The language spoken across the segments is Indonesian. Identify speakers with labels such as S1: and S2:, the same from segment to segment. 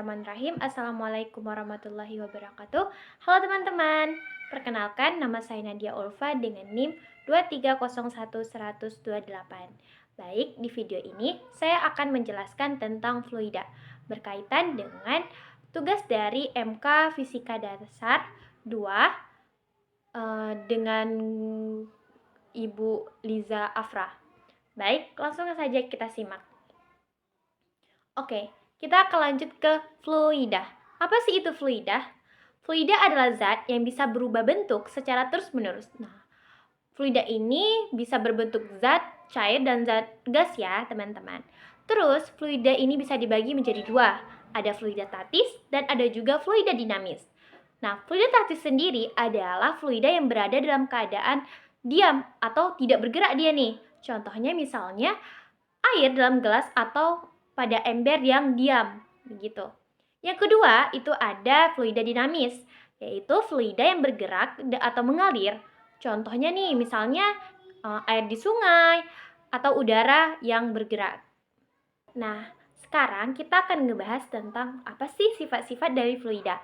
S1: Bismillahirrahmanirrahim. Assalamualaikum warahmatullahi wabarakatuh. Halo teman-teman, perkenalkan nama saya Nadia Ulfa dengan NIM 2301128. Baik, di video ini saya akan menjelaskan tentang fluida berkaitan dengan tugas dari MK Fisika Dasar 2 dengan Ibu Liza Afra. Baik, langsung saja kita simak. Oke, kita akan lanjut ke fluida. Apa sih itu fluida? Fluida adalah zat yang bisa berubah bentuk secara terus-menerus. Nah, fluida ini bisa berbentuk zat, cair, dan zat gas ya, teman-teman. Terus, fluida ini bisa dibagi menjadi dua. Ada fluida statis dan ada juga fluida dinamis. Nah, fluida statis sendiri adalah fluida yang berada dalam keadaan diam atau tidak bergerak dia nih. Contohnya misalnya air dalam gelas atau pada ember yang diam, begitu. Yang kedua, itu ada fluida dinamis, yaitu fluida yang bergerak atau mengalir. Contohnya nih, misalnya air di sungai atau udara yang bergerak. Nah, sekarang kita akan ngebahas tentang apa sih sifat-sifat dari fluida.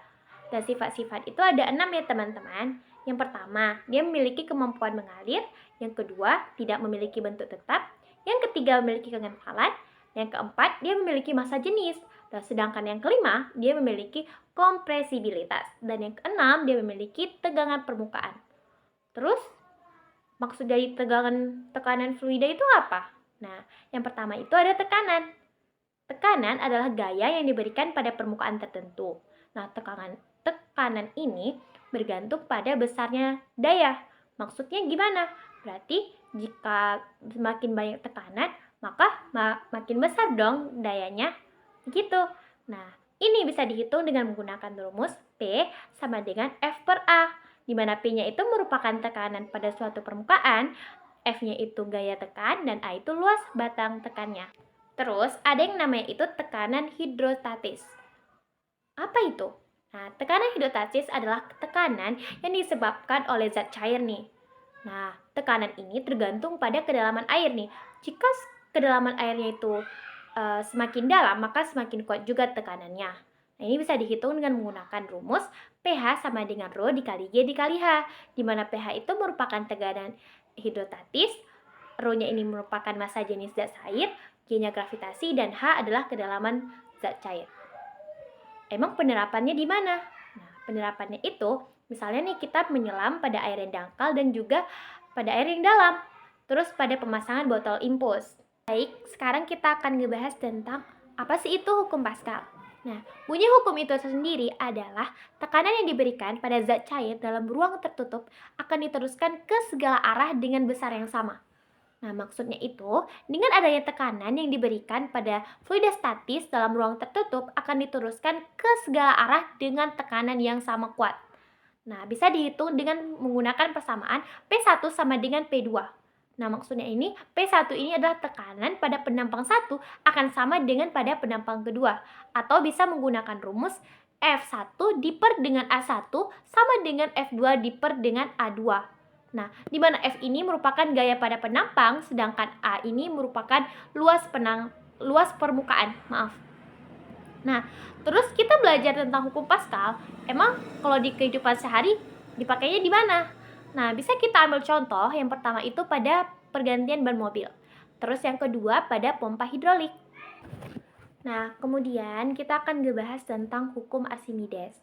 S1: Dan sifat-sifat itu ada 6 ya teman-teman. Yang pertama, dia memiliki kemampuan mengalir. Yang kedua, tidak memiliki bentuk tetap. Yang ketiga, memiliki kekentalan. Yang keempat, dia memiliki massa jenis. Dan sedangkan yang kelima, dia memiliki kompresibilitas. Dan yang keenam, dia memiliki tegangan permukaan. Terus, maksud dari tekanan fluida itu apa? Nah, yang pertama itu ada tekanan. Tekanan adalah gaya yang diberikan pada permukaan tertentu. Nah, tekanan ini bergantung pada besarnya daya. Maksudnya gimana? Berarti jika semakin banyak tekanan, maka makin besar dong dayanya. Gitu. Nah, ini bisa dihitung dengan menggunakan rumus P sama dengan F per A, di mana P-nya itu merupakan tekanan pada suatu permukaan, F-nya itu gaya tekan, dan A itu luas batang tekannya. Terus, ada yang namanya itu tekanan hidrostatis. Apa itu? Nah, tekanan hidrostatis adalah tekanan yang disebabkan oleh zat cair nih. Nah, tekanan ini tergantung pada kedalaman air nih. Jika kedalaman airnya itu semakin dalam, maka semakin kuat juga tekanannya. Nah, ini bisa dihitung dengan menggunakan rumus pH sama dengan Rho dikali G dikali H, di mana pH itu merupakan tekanan hidrostatis, Rho-nya ini merupakan massa jenis zat cair, G-nya gravitasi, dan H adalah kedalaman zat cair. Emang penerapannya di mana? Nah, penerapannya itu, misalnya nih kita menyelam pada air yang dangkal dan juga pada air yang dalam. Terus pada pemasangan botol impus. Baik, sekarang kita akan ngebahas tentang apa sih itu hukum Pascal. Nah, bunyi hukum itu sendiri adalah tekanan yang diberikan pada zat cair dalam ruang tertutup akan diteruskan ke segala arah dengan besar yang sama. Nah, maksudnya itu, dengan adanya tekanan yang diberikan pada fluida statis dalam ruang tertutup akan diteruskan ke segala arah dengan tekanan yang sama kuat. Nah, bisa dihitung dengan menggunakan persamaan P1 sama dengan P2. Nah, maksudnya ini, P1 ini adalah tekanan pada penampang 1 akan sama dengan pada penampang kedua. Atau bisa menggunakan rumus F1 diper dengan A1 sama dengan F2 diper dengan A2. Nah, di mana F ini merupakan gaya pada penampang, sedangkan A ini merupakan luas permukaan. Nah, terus kita belajar tentang hukum Pascal. Emang kalau di kehidupan sehari dipakainya di mana? Nah, bisa kita ambil contoh. Yang pertama itu pada pergantian ban mobil. Terus yang kedua pada pompa hidrolik. Nah, kemudian kita akan ngebahas tentang hukum Archimedes.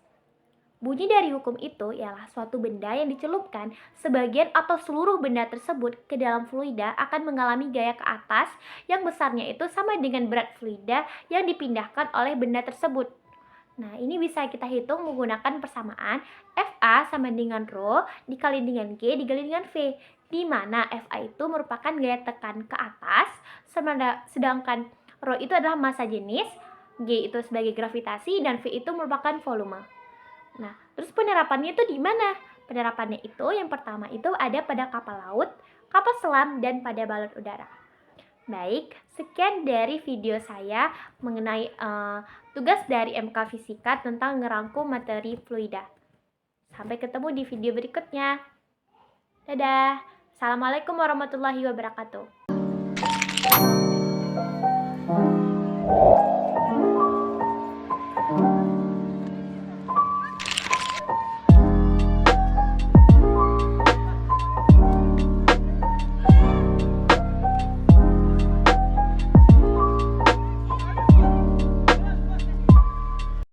S1: Bunyi dari hukum itu ialah suatu benda yang dicelupkan sebagian atau seluruh benda tersebut ke dalam fluida akan mengalami gaya ke atas yang besarnya itu sama dengan berat fluida yang dipindahkan oleh benda tersebut. Nah, ini bisa kita hitung menggunakan persamaan FA sama dengan Rho dikali dengan G dikali dengan V, di mana FA itu merupakan gaya tekan ke atas, sedangkan Rho itu adalah massa jenis, G itu sebagai gravitasi, dan V itu merupakan volume. Nah, terus penerapannya itu di mana? Penerapannya itu yang pertama itu ada pada kapal laut, kapal selam, dan pada balon udara. Baik, sekian dari video saya mengenai tugas dari MK Fisika tentang ngerangkum materi fluida. Sampai ketemu di video berikutnya. Dadah. Assalamualaikum warahmatullahi wabarakatuh.